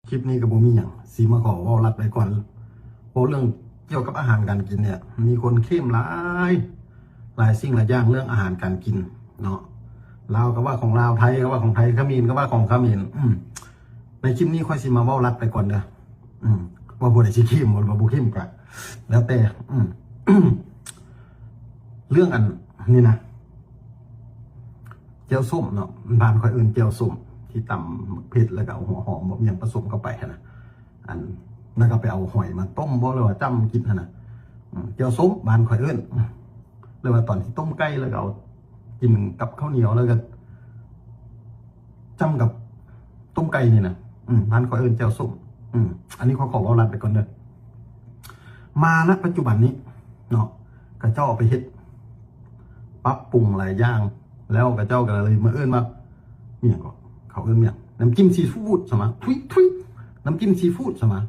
คลิปนี้กับผมมีอย่างสีมาขอว่ารัดไปก่อนเพราะเรื่องเกี่ยวกับอาหารการกินเนี่ยมีคนเข้มหลายสิ่งหลายอย่างเรื่องอาหารการกินเนาะลาวก็ว่าของลาวไทยก็ว่าของไทยเขมรก็ว่าของเขมรในคลิปนี้ค่อยสีมาว่ารัดไปก่อนเด้อว่าบุได้ชิเข้มว่าบุเข้มกว่าแล้วแต่เรื่องอันนี้นะเจียวส้มเนาะบ้านค่อยอื่นเจียวส้มที่ตำเผ็ดแล้วก็เอาหัวหอมแบบยังผสมเข้าไปนะอันแล้วก็ไปเอาหอยมาต้มบ่เลยว่าจ้ำกินนะเจียวส้มบ้านค่อยอื่นเลยว่าตอนที่ต้มไก่แล้วก็เอากินกับข้าวเหนียวแล้วก็จ้ำกับต้มไก่นี่นะบ้านค่อยอื่นเจียวส้มอันนี้ขอเอาลัดไปก่อนเด้อมาณปัจจุบันนี้เนาะกระเจ้าเอาไปเฮ็ดปรับปรุงหลายอย่างแล้วกระเจ้าก็เลยมาเอื้นมาเนี่ยก็เขาเอื้นเนี่ยน้ำจิ้มซีฟู้ดสมาทุยน้ำจิ้มซีฟู้ดสมา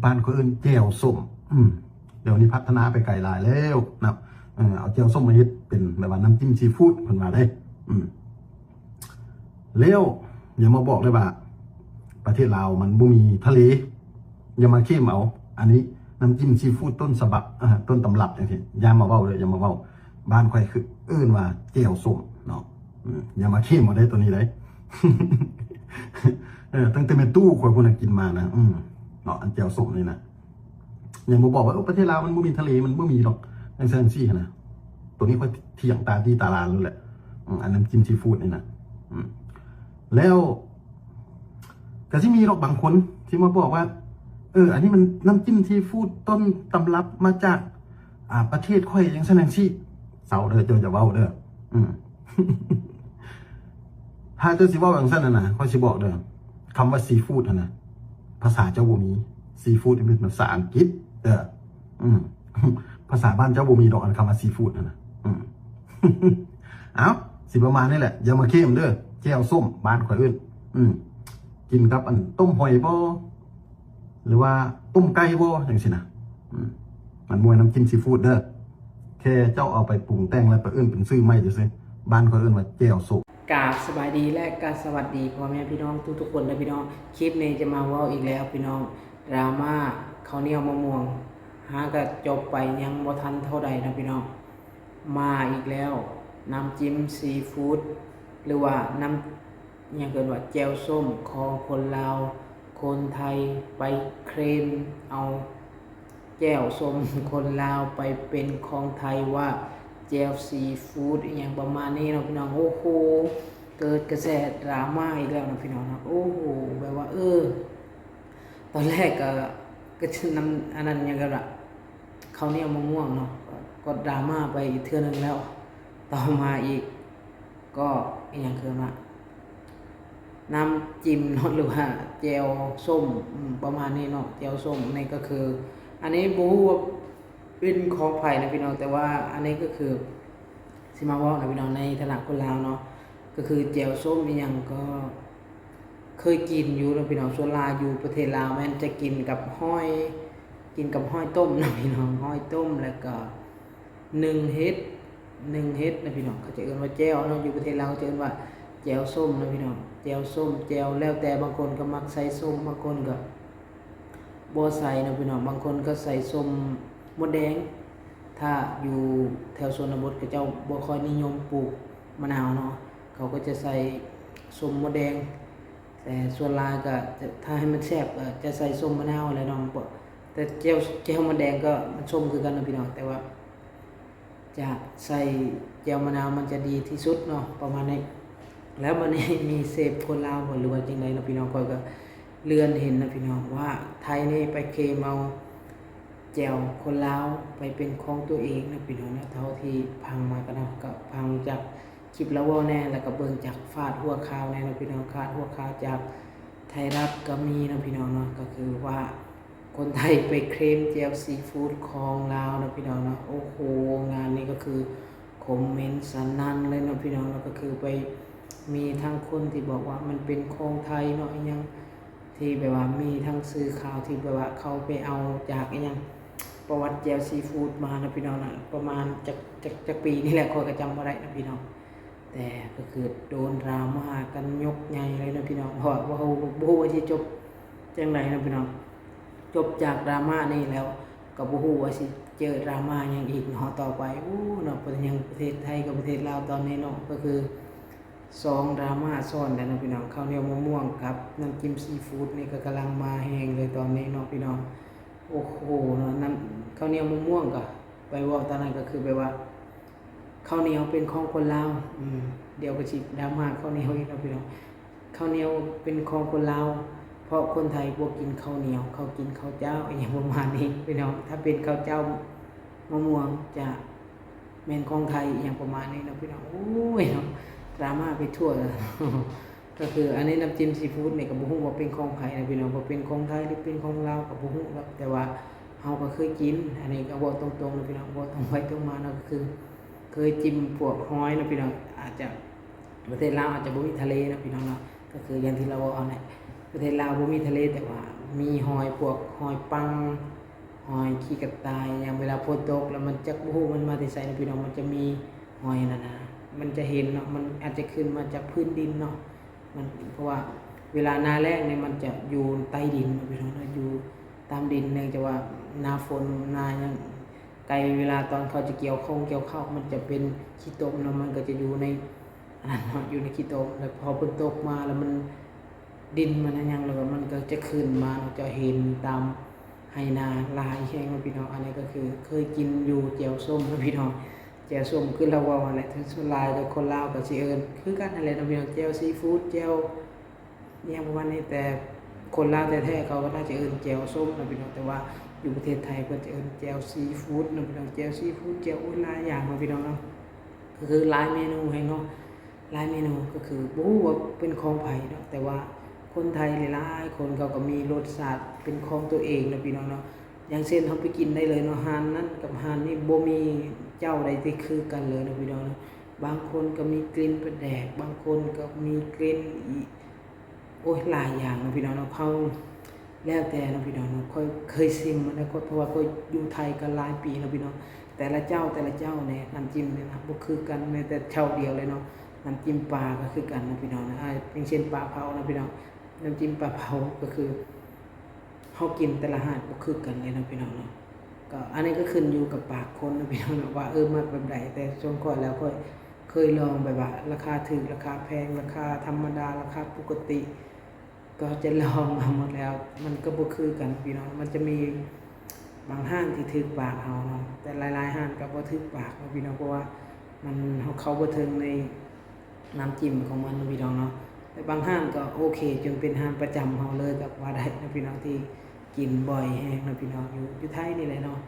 บ้านเขาเอื้นแจ่วส้มเดี๋ยวนี้พัฒนาไปไกลหลายแล้วนะเอาแจ่วส้มมาเฮ็ดเป็นแบบว่าน้ำจิ้มซีฟู้ดเพิ่นมาได้แล้วอย่ามาบอกเลยว่าประเทศลาวมันบ่มีทะเลอย่ามาเข้มเอาอันนี้น้ำจิ้มซีฟู้ดต้นฉบับต้นตำรับอย่างที่อย่ามาเว้าเลยอย่ามาเว้าบ้านใครคือเอื้นว่าแจ่วส้มเนาะอย่ามาเข้มมาได้ตัวนี้เลยตั้งแต่เป็นตู้คนคนกินมานะเนาะอันแจ่วส้มนี่นะอย่างผมบอกว่าประเทศลาวมันไม่มีทะเลมันไม่มีหรอกในเซนซี่นะตัวนี้ก็เที่ยงตาที่ตาลานเลยแหละอันน้ำจิ้มซีฟู้ดนี่นะแล้วก็ที่มีหรอกบางคนที่มาบอกว่าอันนี้มันน้ำจิ้มซีฟู้ดต้นตำรับมาจากประเทศค่อยอย่างเซนซี่เสาเด้อเจ้าจะเว้าเด้อถ้าเจ้าสิเว้าอย่างเช่นนะค่อยสิบอกเด้อคำว่าซีฟู้ดนะภาษาเจ้าบ่มีซีฟู้ดเป็นภาษาอังกฤษภาษาบ้านเจ้าบ่มีดอกอันคำว่าซีฟู้ดนะเอ้าสิประมาณนี้แหละอย่ามาเข้มเด้อแจ่วส้มบ้านข่อยอื่นกินกับอันต้มหอยบ่หรือว่าต้มไก่บ่อย่างสินะมันมวยน้ำจิ้มซีฟู้ดเด้อแค่เจ้าเอาไปปรุงแต่งแล้วไปเป็นซื้อไม่จะซื้อบ้านข่อยอื่นว่าแจ่วส้มกราบสบายดีและก็สวัสดีพ่อแม่พี่น้องทุกๆคนนะพี่น้องคลิปนี้จะมาว่าอีกแล้วพี่น้องดราม่าข้าวเหนียวมะม่วงหากระจบไปยังบ่ทันเท่าใดนะพี่น้องมาอีกแล้วน้ำจิ้มซีฟู้ดหรือว่าน้ำยังเกิดว่าแจ่วส้มของคนลาวคนไทยไปเคลมเอาแจ่วส้มคนลาวไปเป็นของไทยว่าแจ่วซีฟู้ดอย่างประมาณนี้เนาะพี่น้องโอ้โหเกิดกระแสดราม่าอีกแล้วนะพี่น้องนะโอ้โหแบบว่าตอนแรกก็จะนำอันนั้นยังไงล่ะข้าวเหนียวมะม่วงเนาะก็ดราม่าไปอีกเทื่อนึงแล้วต่อมาอีกก็อย่างคือว่าน้ำจิ้มเนาะหรือว่าแจ่วส้มประมาณนี้เนาะแจ่วส้มนี่ก็คืออันนี้บู๊เป็นของไผ่นะพี่น้องแต่ว่าอันนี้ก็คือสิมาว่านะพี่น้องในฐานะคนลาวเนาะก็คือแจ่วส้มอย่างก็เคยกินอยู่นะพี่น้องส่วนลาวอยู่ประเทศลาวแม่นจะกินกับห้อยต้มนะพี่น้องห้อยต้มแล้วก็1 เฮ็ดนะพี่น้องเขาจะเอิ้นว่าแจ่วเนาะอยู่ประเทศลาวจะเอิ้นว่าแจ่วส้มนะพี่น้องแจ่วส้มแจ่วแล้วแต่บางคนก็มักใส่ส้มบางคนก็บ่ใส่นะพี่น้องบางคนก็ใส่ส้มมดแดงถ้าอยู่แถวชนบทก็เจ้าบ่ค่อยนิยมปลูกมะนาวเนาะเขาก็จะใส่ส้มมดแดงแต่ส่วนลาวก็ถ้าให้มันแซ่บจะใส่ส้มมะนาวอะไรเนาะแต่แจ่วมะแดงก็มันส้มคือกันนะพี่น้องแต่ว่าจะใส่แจ่วมะนาวมันจะดีที่สุดเนาะประมาณนี้แล้วมันนี้มีเสพคนลาวหรือว่าจังได๋นะพี่น้องก็เลื่อนเห็นนะพี่น้องว่าไทยนี่ไปเคมเอาแจ่วคนลาวไปเป็นของตัวเองนะพี่น้องนะเท่าที่พังมาก็นะก็พังจากคลิปละว่าแน่แล้วก็เบิ่งจากฟาดหัวข่าวแน่นะพี่น้องฟาดหัวข่าวจากไทยรัฐก็มีนะพี่น้องเนาะก็คือว่าคนไทยไปเคลมแจ่วซีฟู้ดของลาวนะพี่น้องเนาะโอ้โหงานนี้ก็คือคอมเมนต์สนั่นเลยนะพี่น้องแล้วก็คือไปมีทั้งคนที่บอกว่ามันเป็นของไทยเนาะยังที่แบบว่ามีทั้งสื่อข่าวที่แบบว่าเขาไปเอาจากยังประวัติแจ่วซีฟู้ดมานะพี่น้องนะประมาณจากปีนี่แหละข้อยก็จำบ่ได้นะพี่น้อง แต่ก็คือโดนดราม่ากันยกใหญ่เลยนะพี่น้องเพราะว่าเขาบ่ฮู้ว่าสิจบจังไดนะพี่น้องจบจากดราม่านี่แล้วก็บ่ฮู้ว่าสิเจอดราม่าหยังอีกเนาะต่อไปเนาะประเทศไทยกับประเทศลาวตอนนี้เนาะก็คือ2ดราม่าซ้อนแล้วนะพี่น้องข้าวเหนียวมะม่วงกับน้ำจิ้มซีฟู้ดนี่ก็กำลังมาแฮงเลยตอนนี้เนาะพี่น้องโอ้โหเนาะน้ำข้าวเหนียวมะม่วงก็ไปเว้าตอนนั้นก็คือไปว่าข้าวเหนียวเป็นของคนลาวเดี๋ยวก็สิดราม่าข้าวเหนียวอีกเนาะพี่น้องข้าวเหนียวเป็นของคนลาวเพราะคนไทยบ่กินข้าวเหนียวเขากินข้าวเจ้าอย่างประมาณนี้พี่น้องถ้าเป็นข้าวเจ้ามะม่วงจะแม่นของไทยอย่างประมาณนี้เนาะพี่น้องโอ้ยเนาะดราม่าไปทั่วเลย ก็คืออันนี้น้ำจิ้มซีฟู้ดเนี่ยก็บ่ฮู้ว่าเป็นของไผนะพี่น้องว่าเป็นของไทยหรือเป็นของลาวก็บ่ฮู้ครับแต่ว่าเฮาก็เคยกินอันนี้ก็บอกตรงๆนะพี่น้องบ่ตรงไปตรงมาเนาะก็คือเคยจิ้มพวกหอยนะพี่น้องอาจจะประเทศลาวอาจจะบ่มีทะเลนะพี่น้องเนาะก็คืออย่างที่เราเอาเนี่ยประเทศลาวบ่มีทะเลแต่ว่ามีหอยพวกหอยปังหอยขี้กระต่ายอย่างเวลาฝนตกแล้วมันจักบ่ฮู้มันมาแต่ไสนะพี่น้องมันจะมีหอยนั่นน่ะมันจะเห็นเนาะมันอาจจะขึ้นมาจากพื้นดินเนาะมันเพราะว่าเวลาหน้าแล้งเนี่ยมันจะอยู่ใต้ดินพี่น้องนะอยู่ตามดินเนื่องจากว่าหน้าฝนหน้ายังไกลเวลาตอนเขาจะเกี่ยวข้าวมันจะเป็นขี้ตมเนาะมันก็จะอยู่ในอยู่ในขี้ตมแล้วพอฝนตกมาแล้วมันดินมันยังแล้วก็มันก็จะขึ้นมาเราจะเห็นตามไหนาลายแห้งนะพี่น้องอันนี้ก็คือเคยกินอยู่แจ่วส้มนะพี่น้องแจ่วส้มคือเราว่าอะไรทั้งสุรายกับคนลาวกับสิเอิญคือกันอะไรนะพี่น้องแจ่วซีฟู้ดแจ่วเนี่ยประมาณนี้แต่คนลาวแท้ๆเขาก็น่าจะเอิญแจ่วส้มนะพี่น้องแต่ว่าอยู่ประเทศไทยก็จะเอิญแจ่วซีฟู้ดนะพี่น้องแจ่วซีฟู้ดแจ่วหลายอย่างนะพี่น้องเนาะก็คือหลายเมนูให้เนาะหลายเมนูก็คือบ่ฮู้ว่าเป็นของไผเนาะแต่ว่าคนไทยหลายๆคนเขาก็มีรสชาติเป็นของตัวเองนะพี่น้องเนาะอย่างเช่นเฮาไปกินได้เลยเนาะอาหารนั้นกับอาหารนี้บ่มีเจ้าใดที่คือกันเลยนะพี่น้องนะบางคนก็มีกลิ่นปลาแดกบางคนก็มีกลิ่นอีโอ้ยหลายอย่างนะพี่น้องเนาะเขาแล้วแต่นะพี่น้องเนาะเคยชิมมาแล้วก็เพราะว่าก็อยู่ไทยก็หลายปีนะพี่น้องแต่ละเจ้าเนี่ยน้ำจิ้มเนี่ยนะบ่คือกันแม้แต่เจ้าเดียวเลยเนาะน้ำจิ้มปลาก็คือกันนะพี่น้องนะอย่างเช่นปลาเผานะพี่น้องน้ำจิ้มปลาเผาก็คือเฮากินแต่ละหาดบ่คือกันเลยนะพี่น้องเนาะก็อันนี้ก็ขึ้นอยู่กับปากคนนะพี่น้องเนาะว่ามักแบบใดแต่ช่วงก่อนแล้วก็เคยลองแบบว่าราคาถูกราคาแพงราคาธรรมดาราคาปกติก็จะลองมาหมดแล้วมันก็บ่คือกันพี่น้องมันจะมีบางห้างที่ถูกปากเฮาเนาะแต่หลายๆห้างก็บ่ถูกปากนะพี่น้องเพราะว่ามันเขาบ่ถึงในน้ำจิ้มของมันนะพี่น้องเนาะแต่บางห้างก็โอเคจนเป็นห้างประจำเฮาเลยก็ว่าได้นะพี่น้องที่กินบ่อยแฮงนะพี่น้องอยู่ไทยนี่แหละเนาะ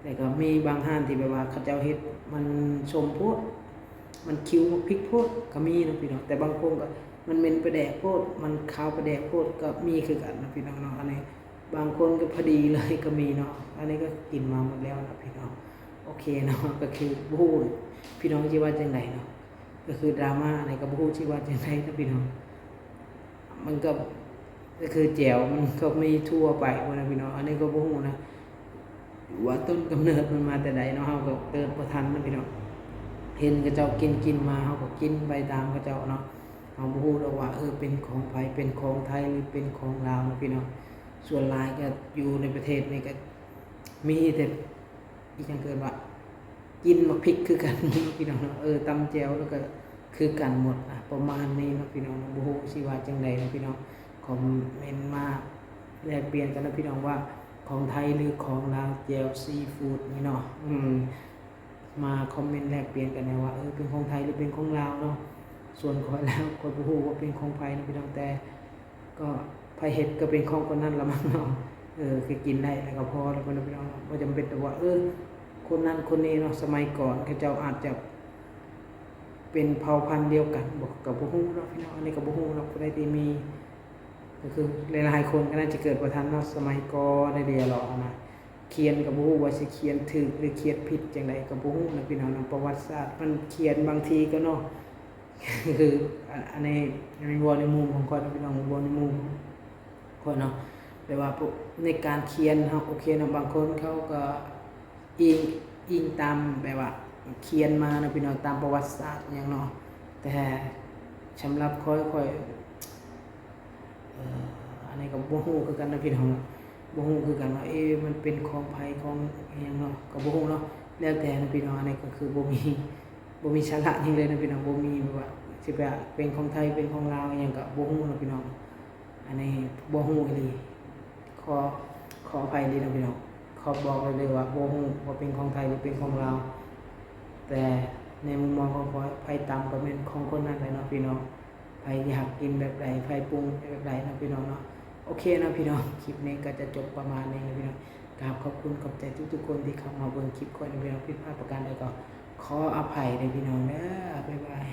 แต่ก็มีบางห้างที่แบบว่าเขาเจ้าเฮ็ดมันสมโพดมันคิ้วพริกโพดก็มีนะพี่น้องแต่บางคนก็มันเหม็นปลาแดกโพดมันขาวปลาแดกโพดก็มีคือกันนะพี่น้องเนาะอันนี้บางคนก็พอดีเลยก็มีเนาะอันนี้ก็กินมาหมดแล้วนะพี่น้องโอเคเนาะก็คือบ่ฮู้พี่น้องสิว่าจังไดเนาะก็คือดราม่าในก็บ่ฮู้สิว่าจังไดนะพี่น้องมันก็คือแจ๋วมันก็มีทั่วไปว่านะพี่น้องอันนี้ก็บ่ฮู้นะว่าต้นกำเนิดมันมาแต่ใดเนาะเฮาก็เกิดบ่ทันนะพี่น้องเห็นเขาเจ้ากินมาเฮาก็กินไปตามเขาเจ้าเนาะเฮาบ่ฮู้หรอกว่าเป็นของไผเป็นของไทยหรือเป็นของลาวนะพี่น้องส่วนหลายก็อยู่ในประเทศนี่ก็มีแต่อีหยังเกินว่ากินมาพริกคือกันพี่น้องเนาะตำแจ่วแล้วก็คือกันหมดประมาณนี้เนาะพี่น้องบ่ฮู้สิว่าจังได๋นะพี่น้องคอมเมนต์มาแลกเปลี่ยนกันนะพี่น้องว่าของไทยหรือของลาวแจ่วซีฟู้ดนี่เนาะมาคอมเมนต์แลกเปลี่ยนกันนะว่าเป็นของไทยหรือเป็นของลาวเนาะส่วนข้อยแล้วข้อยบ่ฮู้ว่าเป็นของไผนะพี่น้องแต่ก็ไผเฮ็ดก็เป็นของคนนั้นละมั้งเนาะคือกินได้แล้วก็พอแล้วก็พี่น้องบ่จำเป็นแต่ว่าคนนั้นคนนี้เนาะสมัยก่อนเขาเจ้าอาจจะเป็นเผ่าพันธุ์เดียวกันบ่ก็บ่ฮู้เนาะพี่น้องอันนี้ก็บ่ฮู้เนาะผู้ใดที่มีก็คือหลายๆคนก็น่าจะเกิดบ่ทันเนาะสมัยก่อนได้เดียวหรอกนะเขียนก็บ่ฮู้ว่าสิเขียนถูกหรือเขียนผิดจังไดก็บ่ฮู้นะพี่น้องประวัติศาสตร์มันเขียนบางทีก็เนาะคืออันนี้วอในมุมของข้อยนะพี่น้องวอในมุมข้อยเนาะแต่ว่าในการเขียนเฮาโอเคนะบางคนเขาก็อิงตามแบบว่าเขียนมานะพี่น้องตามประวัติศาสตร์อย่างเนาะ แต่สำหรับค่อยอันนี้ก็บ่ฮู้คือกันนะพี่น้องบ่ฮู้คือกันว่ามันเป็นของไผของอิหยังเนาะก็บ่ฮู้เนาะแล้วแต่นะพี่น้องอันนี้ก็คือบ่มีสาระหยังเลยนะพี่น้องบ่มีแบบว่าสิว่าเป็นของไทยเป็นของลาวอิหยังก็บ่ฮู้นะพี่น้องอันนี้บ่ฮู้อีหลีขออภัยดีนะพี่น้องขอบอกเลยว่าบ่ฮู้ว่าเป็นของไทยหรือเป็นของลาวแต่ในมุมมองของไผตำก็เป็นของคนนั้นแหละเนาะพี่น้องไผอยากกินแบบใดไผปรุงแบบใดนะพี่น้องเนาะโอเคนะพี่น้องคลิปนี้ก็จะจบประมาณนี้นะพี่น้องกราบขอบคุณขอบใจทุกๆคนที่เข้ามาเบิ่งคลิปก่อนนะพี่น้องผิดพลาดประการใดก็ขออภัยในพี่น้องเด้อบ๊ายบาย